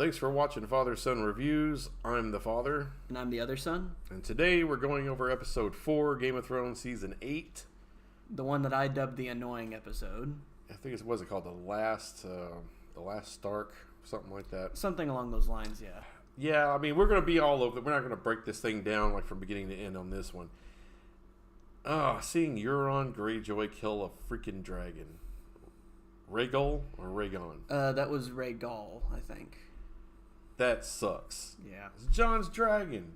thanks for watching Father Son Reviews. I'm the father. And I'm the other son. And today we're going over episode 4, Game of Thrones season 8. The one that I dubbed the annoying episode. I think it was called the last Stark, something like that. Something along those lines, yeah. Yeah, I mean, we're going to be all over. We're not going to break this thing down like from beginning to end on this one. Seeing Euron Greyjoy kill a freaking dragon. Rhaegal or Rhaegon? That was Rhaegal, I think. That sucks. Yeah. It's Jon's dragon.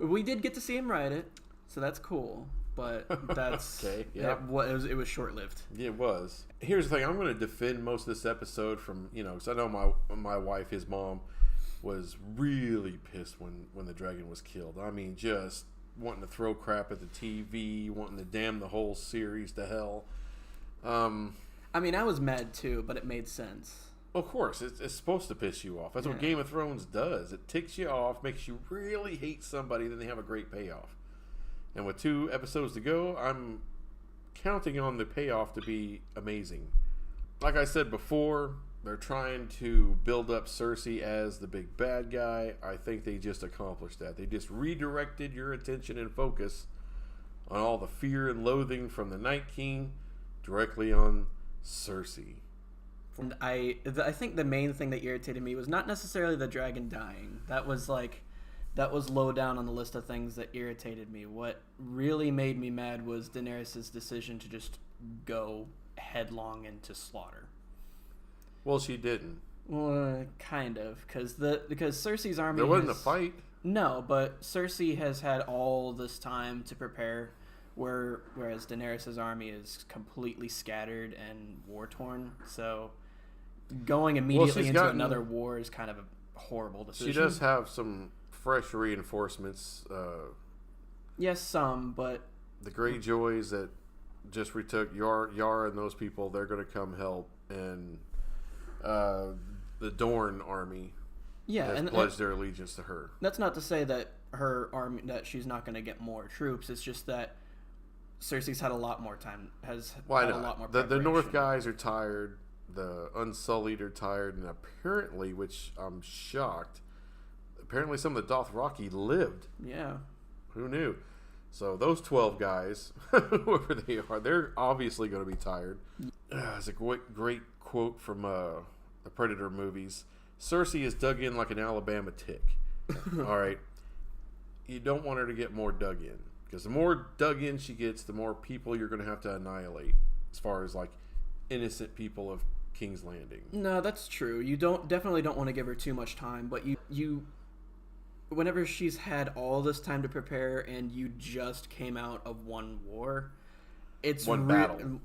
We did get to see him ride it, so that's cool. But that's okay. Yeah, it was short lived. Yeah, it was. Here's the thing: I'm going to defend most of this episode from because I know my wife, his mom, was really pissed when the dragon was killed. I mean, just wanting to throw crap at the TV, wanting to damn the whole series to hell. I mean, I was mad too, but it made sense. Of course, it's supposed to piss you off. That's what Game of Thrones does. It ticks you off, makes you really hate somebody, then they have a great payoff. And with 2 episodes to go, I'm counting on the payoff to be amazing. Like I said before, they're trying to build up Cersei as the big bad guy. I think they just accomplished that. They just redirected your attention and focus on all the fear and loathing from the Night King directly on Cersei. And I think the main thing that irritated me was not necessarily the dragon dying. That was low down on the list of things that irritated me. What really made me mad was Daenerys' decision to just go headlong into slaughter. Well, she didn't. Well, kind of, because Cersei's army. There wasn't a fight. No, but Cersei has had all this time to prepare. Whereas Daenerys' army is completely scattered and war-torn, so going immediately into another war is kind of a horrible decision. She does have some fresh reinforcements. Yes, some, but the Greyjoys that just retook Yara and those people, they're going to come help, and the Dorne army has pledged their allegiance to her. That's not to say that her army, that she's not going to get more troops. It's just that Cersei's had a lot more time. A lot more. The North guys are tired. The Unsullied are tired, and apparently, which I'm shocked, apparently some of the Dothraki lived. Yeah. Who knew? So those 12 guys, whoever they are, they're obviously going to be tired. It's a great quote from the Predator movies. Cersei is dug in like an Alabama tick. All right. You don't want her to get more dug in. Because the more dug in she gets, the more people you're going to have to annihilate, as far as like innocent people of King's Landing. No, that's true. You definitely don't want to give her too much time, but you whenever she's had all this time to prepare and you just came out of one war, it's one battle.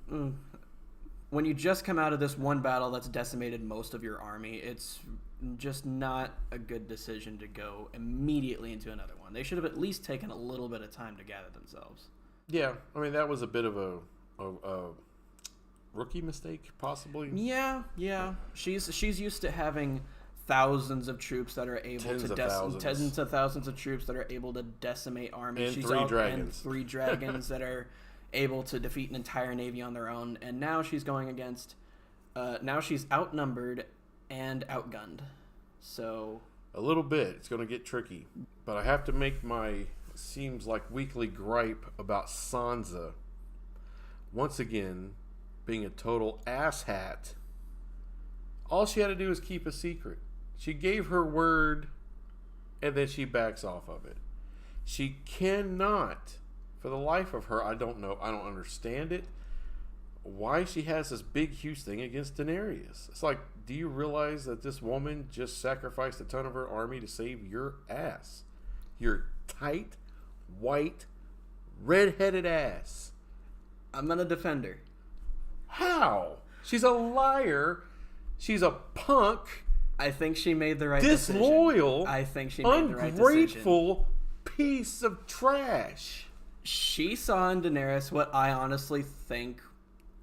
When you just come out of this one battle that's decimated most of your army, it's just not a good decision to go immediately into another one. They should have at least taken a little bit of time to gather themselves. Yeah, I mean, that was a bit of a rookie mistake, possibly. Yeah. She's used to having thousands of troops that are able tens of thousands of troops that are able to decimate armies. And 3 dragons. And 3 dragons that are able to defeat an entire navy on their own. And now she's going against. Now she's outnumbered and outgunned. So a little bit. It's going to get tricky. But I have to make my seems like weekly gripe about Sansa once again being a total asshat. All she had to do is keep a secret. She gave her word and then she backs off of it. She cannot, for the life of her, I don't understand it, why she has this big, huge thing against Daenerys. It's like, do you realize that this woman just sacrificed a ton of her army to save your ass? Your tight, white, red-headed ass. I'm going to defend her. How? She's a liar. She's a punk. I think she made the right decision. Disloyal. I think she made the right decision. Ungrateful piece of trash. She saw in Daenerys what I honestly think,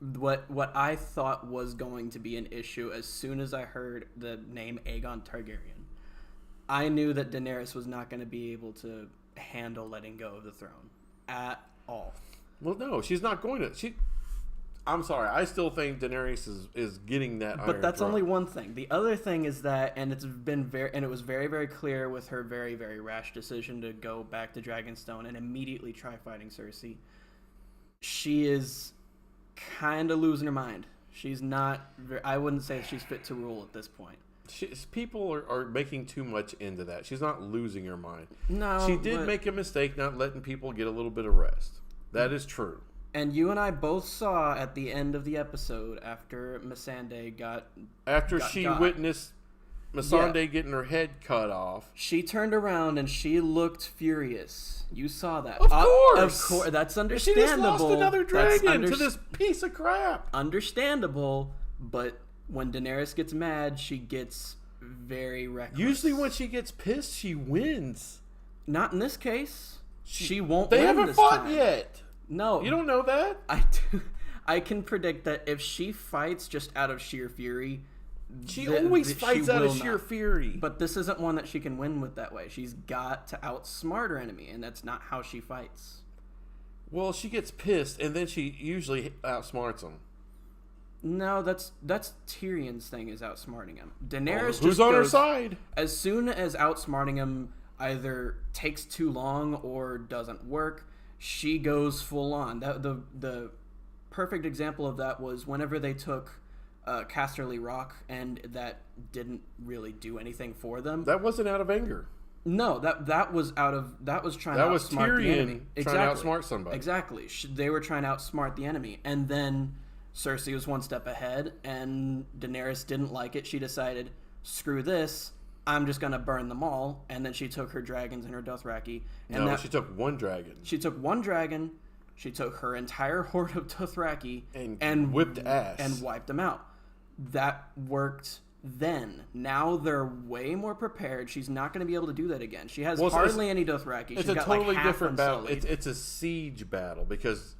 what I thought was going to be an issue as soon as I heard the name Aegon Targaryen. I knew that Daenerys was not going to be able to handle letting go of the throne at all. Well, no, she's not going to. I'm sorry. I still think Daenerys is getting that. But Iron that's Throne. only one thing. The other thing is that, and it was very, very clear with her very, very rash decision to go back to Dragonstone and immediately try fighting Cersei. She is kind of losing her mind. She's not. I wouldn't say she's fit to rule at this point. People are making too much into that. She's not losing her mind. No, She did make a mistake not letting people get a little bit of rest. That is true. And you and I both saw at the end of the episode after Missandei got witnessed Missandei getting her head cut off. She turned around and she looked furious. You saw that. Of course. That's She understandable. just lost another That's dragon to this piece of crap. Understandable, but when Daenerys gets mad, she gets very reckless. Usually when she gets pissed, she wins. Not in this case. She won't They win haven't this fought time. yet. No. You don't know that? I can predict that if she fights just out of sheer fury, She always fights out of will sheer not. fury. But this isn't one that she can win with that way. She's got to outsmart her enemy, and that's not how she fights. Well, she gets pissed, and then she usually outsmarts them. No, that's Tyrion's thing, is outsmarting him. Daenerys Who's just on her goes, side? As soon as outsmarting him either takes too long or doesn't work, she goes full on. The perfect example of that was whenever they took Casterly Rock, and that didn't really do anything for them. That wasn't out of anger. No, that was trying That to was outsmart the enemy. Tyrion trying to outsmart somebody. Exactly. They were trying to outsmart the enemy, and then Cersei was one step ahead, and Daenerys didn't like it. She decided, screw this, I'm just gonna burn them all. And then she took her dragons and her Dothraki. And No, she took one dragon. She took one dragon. She took her entire horde of Dothraki And whipped ass. and wiped them out. That worked then. Now they're way more prepared. She's not going to be able to do that again. She has hardly any Dothraki. It's She's a got totally like half different battle. Unsullied. It's a siege battle because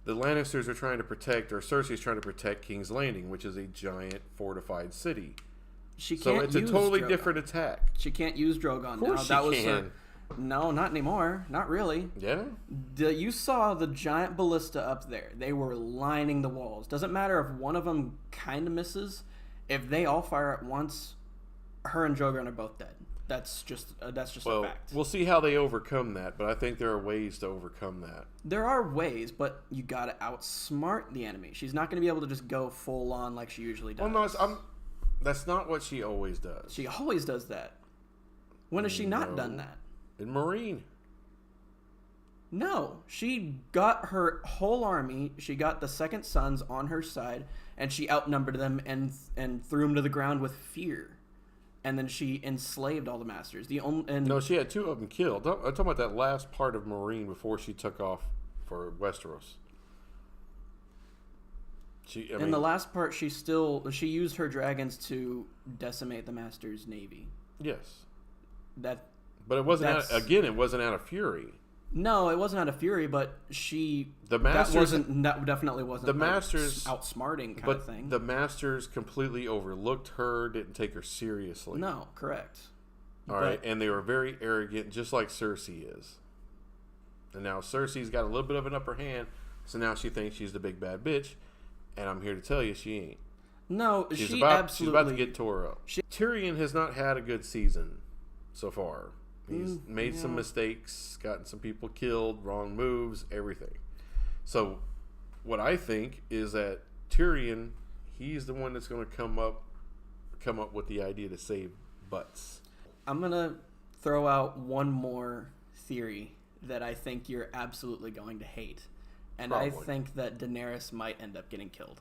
the Lannisters are trying to protect, or Cersei's trying to protect King's Landing, which is a giant fortified city. She So can't it's a use totally Drogon. different attack. She can't use Drogon Of course now. she can. No, not anymore. Not really. Yeah? You saw the giant ballista up there. They were lining the walls. Doesn't matter if one of them kind of misses. If they all fire at once, her and Drogon are both dead. That's just a fact. We'll see how they overcome that, but I think there are ways to overcome that. There are ways, but you gotta outsmart the enemy. She's not gonna be able to just go full on like she usually does. Well, no, that's not what she always does. She always does that. When has she not done that? In Marine. No, she got her whole army. She got the Second Sons on her side, and she outnumbered them and threw them to the ground with fear. And then she enslaved all the masters. No, she had two of them killed. I'm talking about that last part of Marine before she took off for Westeros. In the last part, she used her dragons to decimate the Masters' navy. Yes. But it wasn't it wasn't out of fury. No, it wasn't out of fury, but that definitely wasn't the Masters outsmarting kind of thing. The Masters completely overlooked her, didn't take her seriously. No, correct. All right, and they were very arrogant, just like Cersei is. And now Cersei's got a little bit of an upper hand, so now she thinks she's the big bad bitch, and I'm here to tell you she ain't. No, she's about to get tore up. Tyrion has not had a good season so far. He's made some mistakes, gotten some people killed, wrong moves, everything. So what I think is that Tyrion, he's the one that's going to come up with the idea to save butts. I'm going to throw out one more theory that I think you're absolutely going to hate. And probably. I think that Daenerys might end up getting killed.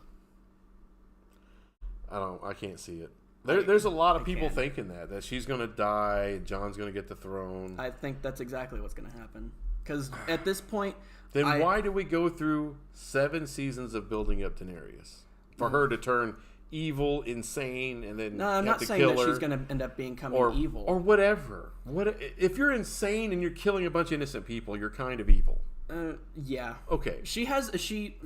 I can't see it. There's a lot of people thinking that she's going to die, Jon's going to get the throne. I think that's exactly what's going to happen. Because at this point... Then why do we go through 7 seasons of building up Daenerys? For her to turn evil, insane, and then No, I'm not saying that she's going to end up becoming evil. Or whatever. If you're insane and you're killing a bunch of innocent people, you're kind of evil. Yeah. Okay.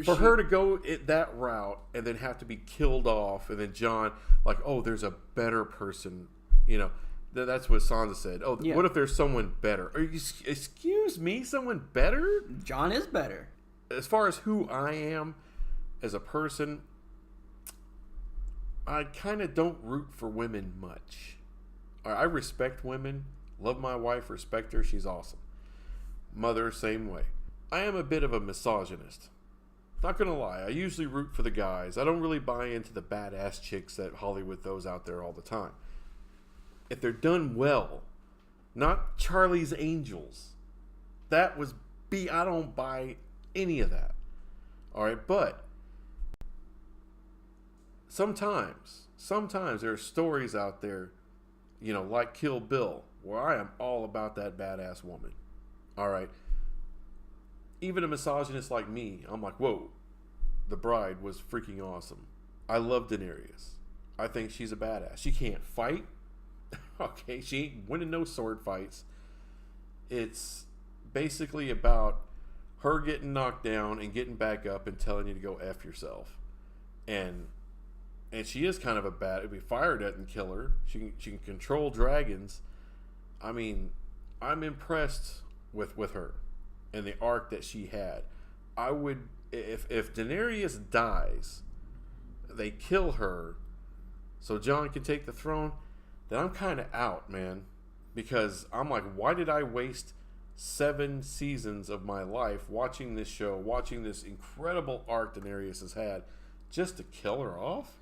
For her to go that route and then have to be killed off, and then Jon, like, oh, there's a better person, that's what Sansa said. Oh, yeah. What if there's someone better? Excuse me, someone better? Jon is better. As far as who I am, as a person, I kind of don't root for women much. I respect women, love my wife, respect her, she's awesome. Mother, same way. I am a bit of a misogynist. Not gonna lie, I usually root for the guys. I don't really buy into the badass chicks that Hollywood throws out there all the time. If they're done well, not Charlie's Angels. That was I don't buy any of that. Alright, but sometimes there are stories out there, like Kill Bill, where I am all about that badass woman. Alright. Even a misogynist like me, I'm like, whoa, the bride was freaking awesome. I love Daenerys. I think she's a badass. She can't fight. Okay, she ain't winning no sword fights. It's basically about her getting knocked down and getting back up and telling you to go F yourself. And she is kind of a bad. If fire doesn't kill her, she can control dragons. I mean, I'm impressed with her and the arc that she had. I would, if Daenerys dies, they kill her, so Jon can take the throne, then I'm kind of out, man, because I'm like, why did I waste 7 seasons of my life watching this show, watching this incredible arc Daenerys has had, just to kill her off?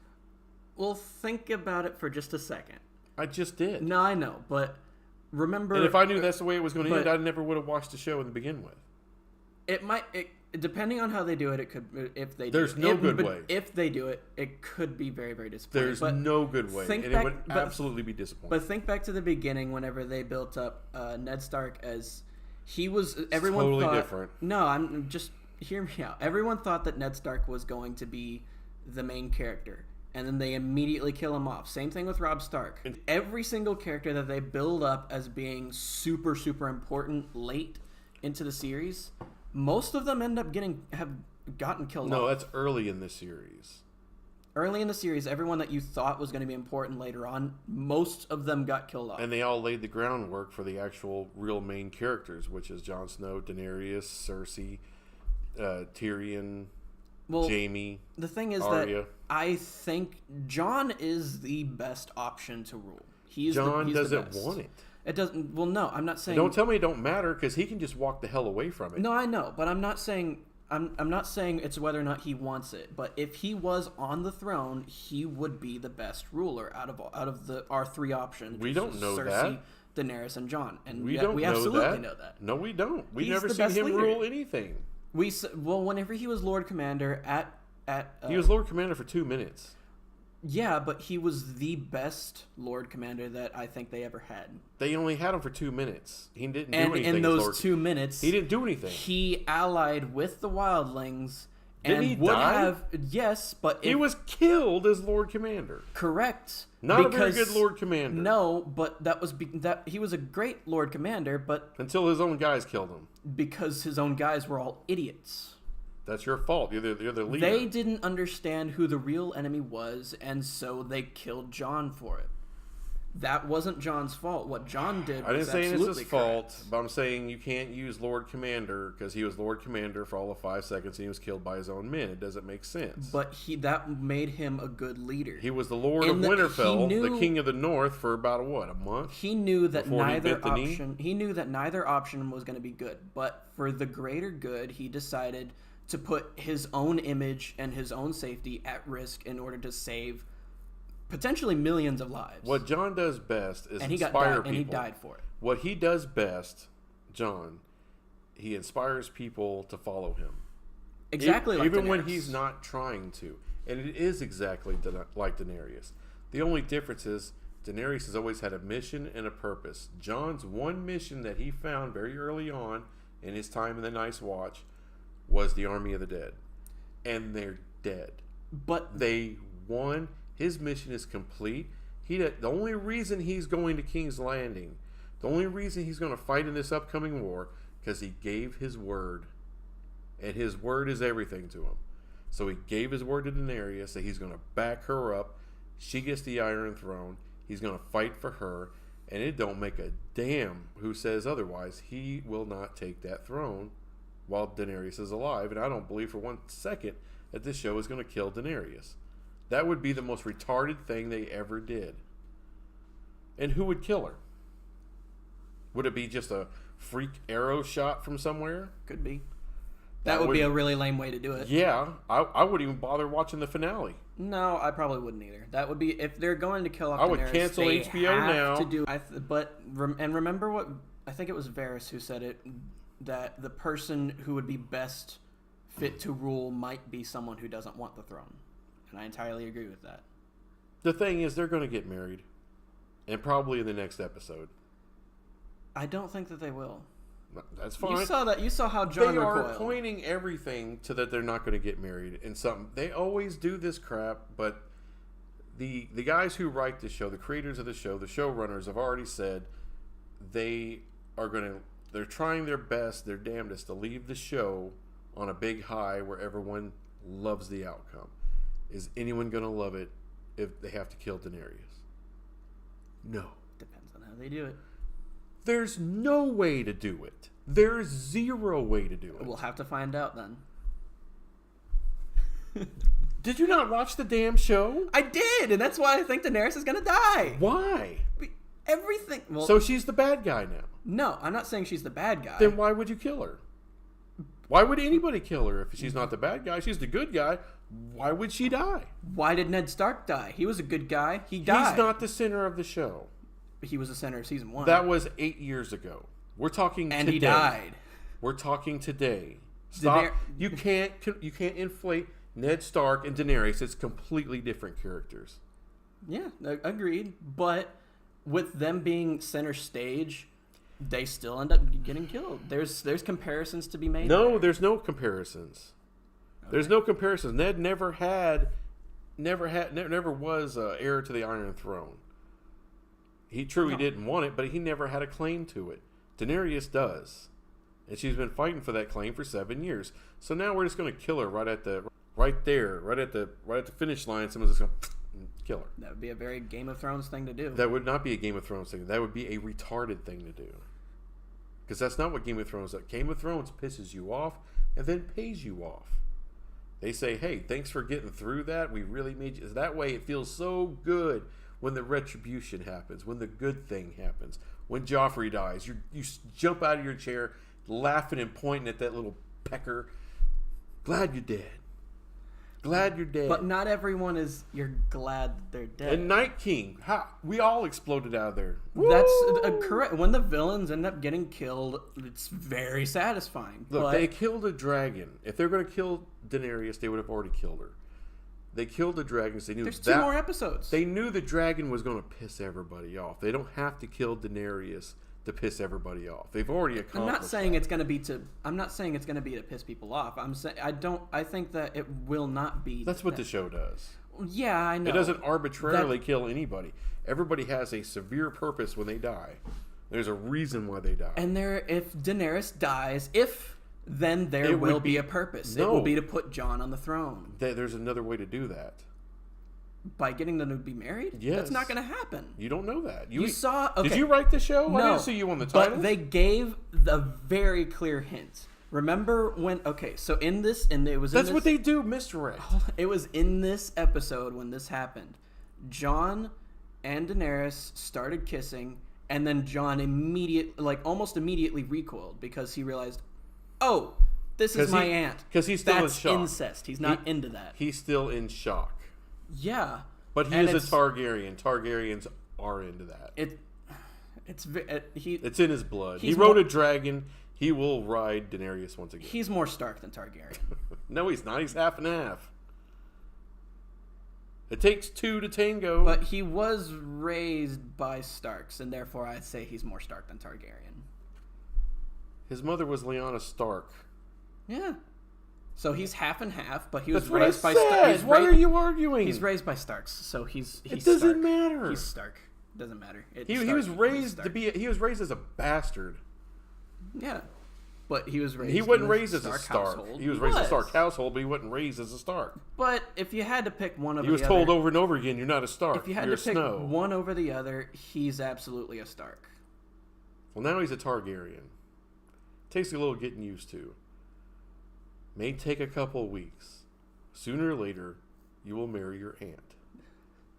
Well, think about it for just a second. I just did. No, I know, but remember... And if I knew that's the way it was going to end, I never would have watched the show to begin with. Depending on how they do it, it could... If they There's no good way. If they do it, it could be very, very disappointing. There's no good way, and it would absolutely be disappointing. But think back to the beginning, whenever they built up Ned Stark as... He was... Everyone totally thought... different. No, I'm just... Hear me out. Everyone thought that Ned Stark was going to be the main character. And then they immediately kill him off. Same thing with Robb Stark. And every single character that they build up as being super, super important late into the series, most of them have gotten killed off. No, that's early in the series. Early in the series, everyone that you thought was going to be important later on, most of them got killed off. And they all laid the groundwork for the actual real main characters, which is Jon Snow, Daenerys, Cersei, Tyrion, Jaime. The thing is Arya. that I think Jon is the best option to rule. Jon doesn't want it. It doesn't. Well, no, I'm not saying. Don't tell me it don't matter, because he can just walk the hell away from it. No, I know, but I'm not saying. I'm not saying it's whether or not he wants it. But if he was on the throne, he would be the best ruler out of our 3 options. We don't know Cersei, that. Daenerys, and Jon, and we absolutely know that. No, we don't. We've He's never the seen best him leader. rule anything. Whenever he was Lord Commander he was Lord Commander for 2 minutes. Yeah, but he was the best Lord Commander that I think they ever had. They only had him for 2 minutes. He didn't do anything. And in those 2 minutes, he didn't do anything. He allied with the Wildlings. Didn't he die? Yes, but he was killed as Lord Commander. Correct. Not a very good Lord Commander. No, but that he was a great Lord Commander, but until his own guys killed him. Because his own guys were all idiots. That's your fault. You're the leader. They didn't understand who the real enemy was, and so they killed Jon for it. That wasn't Jon's fault. What Jon did was I didn't say it's his fault, correct. but I'm saying you can't use Lord Commander because he was Lord Commander for all of 5 seconds and he was killed by his own men. It doesn't make sense. But that made him a good leader. He was the Lord of Winterfell, the King of the North, for about a month. He knew that he knew that neither option was going to be good. But for the greater good, he decided to put his own image and his own safety at risk in order to save potentially millions of lives. What Jon does best is inspire people. And he died for it. What he does best, Jon, he inspires people to follow him. Exactly like even Daenerys. when he's not trying to. And it is exactly like Daenerys. The only difference is Daenerys has always had a mission and a purpose. Jon's one mission that he found very early on in his time in the Night's Watch was the Army of the Dead. And they're dead. But they won. His mission is complete. The only reason he's going to King's Landing, the only reason he's going to fight in this upcoming war, because he gave his word. And his word is everything to him. So he gave his word to Daenerys that he's going to back her up. She gets the Iron Throne. He's going to fight for her. And it don't make a damn who says otherwise. He will not take that throne while Daenerys is alive. And I don't believe for 1 second that this show is going to kill Daenerys. That would be the most retarded thing they ever did. And who would kill her? Would it be just a freak arrow shot from somewhere? Could be. That would be a really lame way to do it. Yeah, I wouldn't even bother watching the finale. No, I probably wouldn't either. That would be if they're going to kill off. I would Daenerys, cancel they HBO have now. To do, remember what I think it was Varys who said it, that the person who would be best fit to rule might be someone who doesn't want the throne, and I entirely agree with that. The thing is, they're going to get married, and probably in the next episode. I don't think that they will. That's fine. You saw how Jon They are recoiled. pointing everything to that they're not going to get married in something. They always do this crap, but the guys who write the show, the creators of the show, the showrunners have already said they're trying their best, their damnedest to leave the show on a big high where everyone loves the outcome. Is anyone going to love it if they have to kill Daenerys? No. Depends on how they do it. There's no way to do it. There's zero way to do it. We'll have to find out then. Did you not watch the damn show? I did, and that's why I think Daenerys is gonna die. Why? Everything. Well, So she's the bad guy now. no, I'm not saying she's the bad guy. Then why would you kill her? Why would anybody kill her if she's not the bad guy? She's the good guy. Why would she die? Why did Ned Stark die? He was a good guy. He died. He's not the center of the show. He was the center of season 1. That was 8 years ago. We're talking and today. he died. We're talking today. Stop. You can't inflate Ned Stark and Daenerys. It's completely different characters. Yeah, agreed. But with them being center stage, they still end up getting killed. There's comparisons to be made. No, there's no comparisons. Okay. There's no comparisons. Ned never was heir to the Iron Throne. He truly didn't want it, but he never had a claim to it. Daenerys does, and she's been fighting for that claim for 7 years. So now we're just going to kill her right at the finish line. Someone's just going to kill her. That would be a very Game of Thrones thing to do. That would not be a Game of Thrones thing. That would be a retarded thing to do, because that's not what Game of Thrones does. Game of Thrones pisses you off and then pays you off. They say, "Hey, thanks for getting through that. We really made you." That way, it feels so good. When the retribution happens, when the good thing happens, when Joffrey dies, you jump out of your chair, laughing and pointing at that little pecker. Glad you're dead. Glad you're dead. But not everyone is. You're glad that they're dead. And Night King, we all exploded out of there. That's correct. When the villains end up getting killed, it's very satisfying. Look, they killed a dragon. If they're going to kill Daenerys, they would have already killed her. They killed the dragons. They knew there's 2 more episodes. They knew the dragon was going to piss everybody off. They don't have to kill Daenerys to piss everybody off. They've already accomplished. I'm not saying it's going to be to piss people off. I think that it will not be. That's what the show does. Yeah, I know. It doesn't arbitrarily kill anybody. Everybody has a severe purpose when they die. There's a reason why they die. And if Daenerys dies, then there will be a purpose. No. It will be to put Jon on the throne. There's another way to do that. By getting them to be married? Yes. That's not going to happen. You don't know that. You saw... Okay. Did you write the show? No. I didn't see you on the title. But they gave a very clear hint. Remember when... Okay, so in this... That's what they do, misdirect. It was in this episode when this happened. Jon and Daenerys started kissing, and then Jon almost immediately recoiled because he realized... Oh, this is my aunt. Because he's still in shock. That's incest. He's not into that. He's still in shock. Yeah. But he is a Targaryen. Targaryens are into that. It's in his blood. He rode a dragon. He will ride Daenerys once again. He's more Stark than Targaryen. No, he's not. He's half and half. It takes 2 to tango. But he was raised by Starks, and therefore I'd say he's more Stark than Targaryen. His mother was Lyanna Stark. Yeah. So he's half and half, but he was That's raised what I by said. Starks. Why are you arguing? He's raised by Starks, so he's It doesn't Stark. matter. He's Stark. Doesn't matter. He was raised he was raised as a bastard. Yeah. But he was raised He wasn't raised as a Stark. Household. He was raised in a Stark household, but he wasn't raised as a Stark. But if you had to pick one over he was the told other, over and over again, you're not a Stark. If you had you're to pick Snow. one over the other, he's absolutely a Stark. Well, now he's a Targaryen. Takes a little getting used to. May take a couple weeks. sooner or later, you will marry your aunt.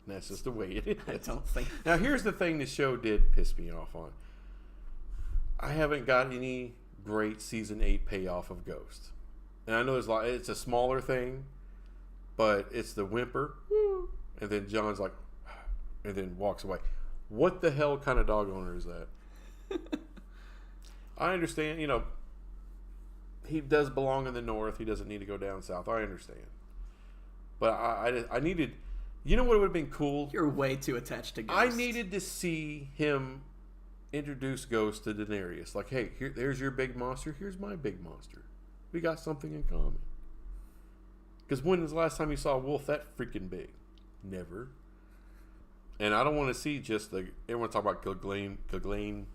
And that's just the way it is. I don't think. Now, here's the thing the show did piss me off on. I haven't got any great season 8 payoff of Ghost. And I know there's a lot, it's a smaller thing, but it's the whimper, and then John's like, and then walks away. What the hell kind of dog owner is that? I understand, he does belong in the north. He doesn't need to go down south. I understand. But I needed, you know what would have been cool? You're way too attached to Ghost. I needed to see him introduce Ghost to Daenerys. Like, hey, there's your big monster. Here's my big monster. We got something in common. Because when was the last time you saw a wolf that freaking big? Never. And I don't want to see just everyone talk about Clegane,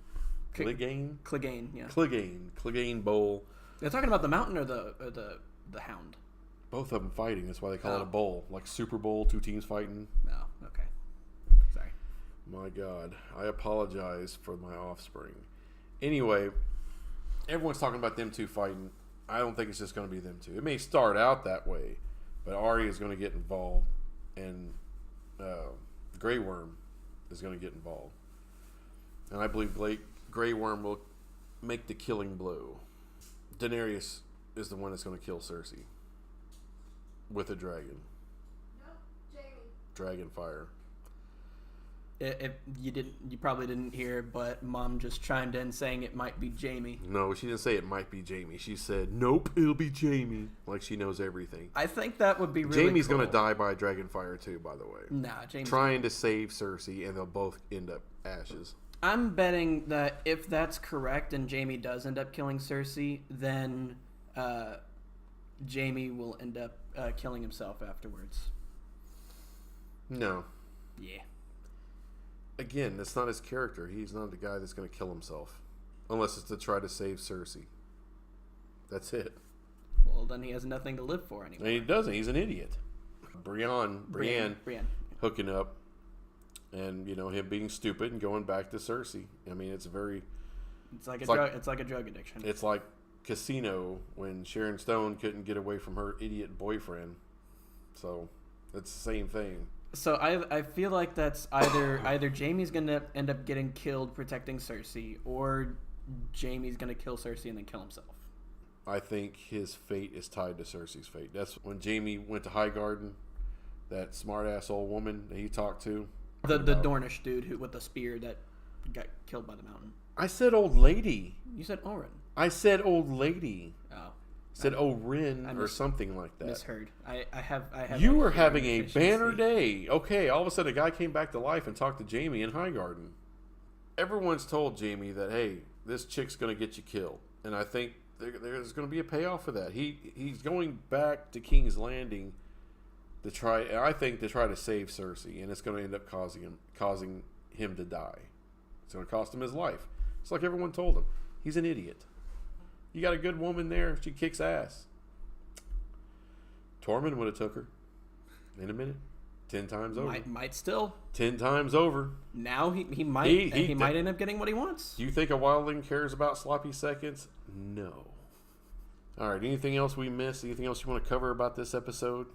yeah. Clegane Bowl. They're talking about the mountain or the hound. Both of them fighting. That's why they call it a bowl. Like Super Bowl, 2 teams fighting. Oh, okay. Sorry. My God. I apologize for my offspring. Anyway, everyone's talking about them two fighting. I don't think it's just going to be them two. It may start out that way, but Arya is going to get involved, and Grey Worm is going to get involved. And I believe Grey Worm will make the killing blow. Daenerys is the one that's going to kill Cersei with a dragon. No, Jamie. Dragon fire. If you probably didn't hear, but Mom just chimed in saying it might be Jamie. No, she didn't say it might be Jamie. She said, nope, it'll be Jamie. Like she knows everything. I think that would be really Jamie's cool. going to die by a dragon fire too, by the way. Nah, Jamie's Trying to save Cersei, and they'll both end up ashes. I'm betting that if that's correct and Jamie does end up killing Cersei, then Jamie will end up killing himself afterwards. No. Yeah. Again, that's not his character. He's not the guy that's going to kill himself. Unless it's to try to save Cersei. That's it. Well, then he has nothing to live for anymore. And he doesn't. He's an idiot. Brienne hooking up. And, him being stupid and going back to Cersei. I mean, it's like a drug addiction. It's like Casino when Sharon Stone couldn't get away from her idiot boyfriend. So, it's the same thing. So I feel like that's either Jamie's gonna end up getting killed protecting Cersei, or Jamie's gonna kill Cersei and then kill himself. I think his fate is tied to Cersei's fate. That's when Jamie went to Highgarden, that smart ass old woman that he talked to. The Dornish dude with the spear that got killed by the mountain. I said old lady. You said Oren. I said old lady. Oh. Said Orin or something like that. Misheard. I have. You were having a banner day. Okay, all of a sudden a guy came back to life and talked to Jamie in Highgarden. Everyone's told Jamie that, hey, this chick's going to get you killed. And I think there's going to be a payoff for that. He's going back to King's Landing to try to save Cersei, and it's going to end up causing him to die. It's going to cost him his life. It's like everyone told him. He's an idiot. You got a good woman there. She kicks ass. Tormund would have took her in a minute. 10 times over. Might still. 10 times over. Now he might he might end up getting what he wants. Do you think a wildling cares about sloppy seconds? No. All right. Anything else we missed? Anything else you want to cover about this episode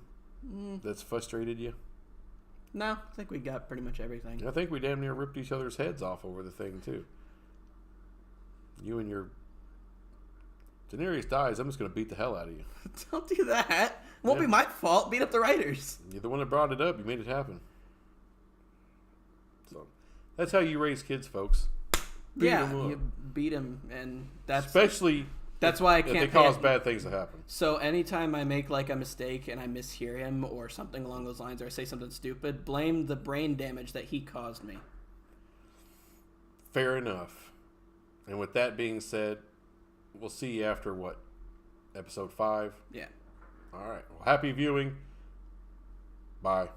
that's frustrated you? No, I think we got pretty much everything. I think we damn near ripped each other's heads off over the thing too. You and your Daenerys dies, I'm just going to beat the hell out of you. Don't do that. It won't be my fault. Beat up the writers. You're the one that brought it up. You made it happen. So, that's how you raise kids, folks. You beat them, and that's... Especially... That's why I can't... If they cause bad things to happen. So, anytime I make, a mistake and I mishear him or something along those lines, or I say something stupid, blame the brain damage that he caused me. Fair enough. And with that being said... We'll see you after what? Episode 5? Yeah. All right. Well, happy viewing. Bye.